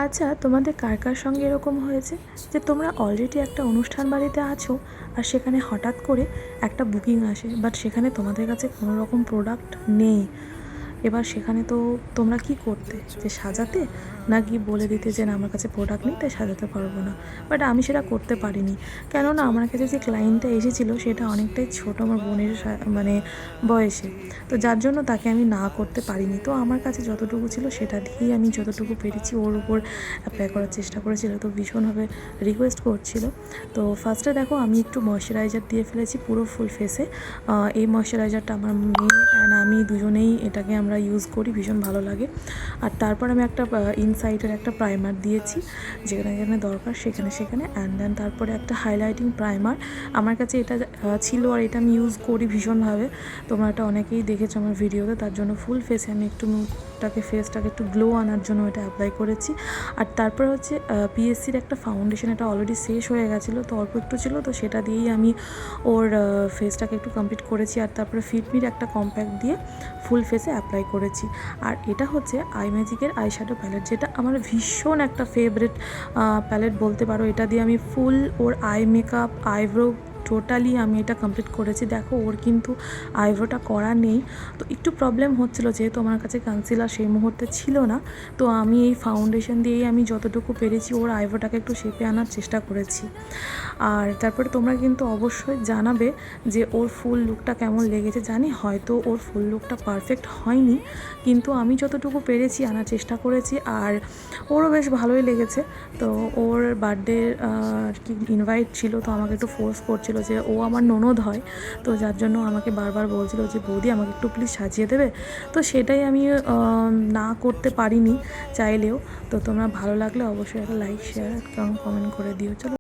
আচ্ছা, তোমাদের কার কার সঙ্গে এরকম হয়েছে যে তোমরা অলরেডি একটা অনুষ্ঠান বাড়িতে আছো আর সেখানে হঠাৎ করে একটা বুকিং আসে, বাট সেখানে তোমাদের কাছে কোনো রকম প্রোডাক্ট নেই। এবার সেখানে তো তোমরা কি করতে, যে সাজাতে, নাকি বলে দিতে যে না আমার কাছে প্রোডাক্ট নেই তাই সাজাতে পারবো না? বাট আমি সেটা করতে পারিনি, কেননা আমার কাছে যে ক্লায়েন্টটা এসেছিলো সেটা অনেকটাই ছোটো, আমার বোনের মানে বয়সে। তো যার জন্য তাকে আমি না করতে পারিনি। তো আমার কাছে যতটুকু ছিল সেটা দিয়েই আমি যতটুকু পেরেছি ওর উপর অ্যাপ্লাই করার চেষ্টা করেছিল। তো ভীষণভাবে রিকোয়েস্ট করছিল। তো ফার্স্টে দেখো আমি একটু ময়শ্চারাইজার দিয়ে ফেলেছি পুরো ফুল ফেসে। এই ময়শ্চারাইজারটা আমার মেয়ে অ্যান্ড আমি দুজনেই এটাকে আমরা ইউজ করি, ভীষণ ভালো লাগে। আর তারপর আমি একটা ইনসাইডের একটা প্রাইমার দিয়েছি, যেখানে যেখানে দরকার সেখানে সেখানে। অ্যান্ড দেন তারপরে একটা হাইলাইটিং প্রাইমার আমার কাছে এটা ছিল, আর এটা আমি ইউজ করি ভীষণভাবে। তোমরা এটা অনেকেই দেখেছো আমার ভিডিওতে। তার জন্য ফুল ফেসে আমি একটু ফেসটাকে একটু গ্লো আনার জন্য এটা অ্যাপ্লাই করেছি। আর তারপরে হচ্ছে পিএসসির একটা ফাউন্ডেশন, এটা অলরেডি শেষ হয়ে গেছিলো, তো অল্প একটু ছিল, তো সেটা দিয়েই আমি ওর ফেসটাকে একটু কমপ্লিট করেছি। আর তারপরে ফিটমির একটা কম্প্যাক্ট দিয়ে ফুল ফেসে অ্যাপ্লাই করেছি। আর এটা হচ্ছে আই ম্যাজিকের আই শ্যাডো প্যালেট, যেটা আমার ভীষণ একটা ফেভারিট প্যালেট বলতে পারো। এটা দিয়ে আমি ফুল ওর আই মেকআপ, আইব্রো টোটালি আমি এটা কমপ্লিট করেছি। দেখো ওর কিন্তু আইব্রোটা করা নেই, তো একটু প্রবলেম হচ্ছিলো যেহেতু আমার কাছে কনসিলার সেই মুহূর্তে ছিল না। তো আমি এই ফাউন্ডেশন দিয়েই আমি যতটুকু পেরেছি ওর আইব্রোটাকে একটু শেপে আনার চেষ্টা করেছি। আর তারপরে তোমরা কিন্তু অবশ্যই জানাবে যে ওর ফুল লুকটা কেমন লেগেছে। জানি হয়তো ওর ফুল লুকটা পারফেক্ট হয়নি, কিন্তু আমি যতটুকু পেরেছি আনার চেষ্টা করেছি। আর ওরও বেশ ভালোই লেগেছে। তো ওর বার্থডে আর কি ইনভাইট ছিল, তো আমাকে একটু ফোর্স করছিল যে ও আমার ননদ হয়, তো যার জন্য আমাকে বারবার বলছিল যে বৌদি আমাকে একটু প্লিজ সাজিয়ে দেবে। তো সেটাই আমি না করতে পারিনি চাইলেও। তো তোমরা ভালো লাগলে অবশ্যই একটা লাইক, শেয়ার, কমেন্ট করে দিও। চলো।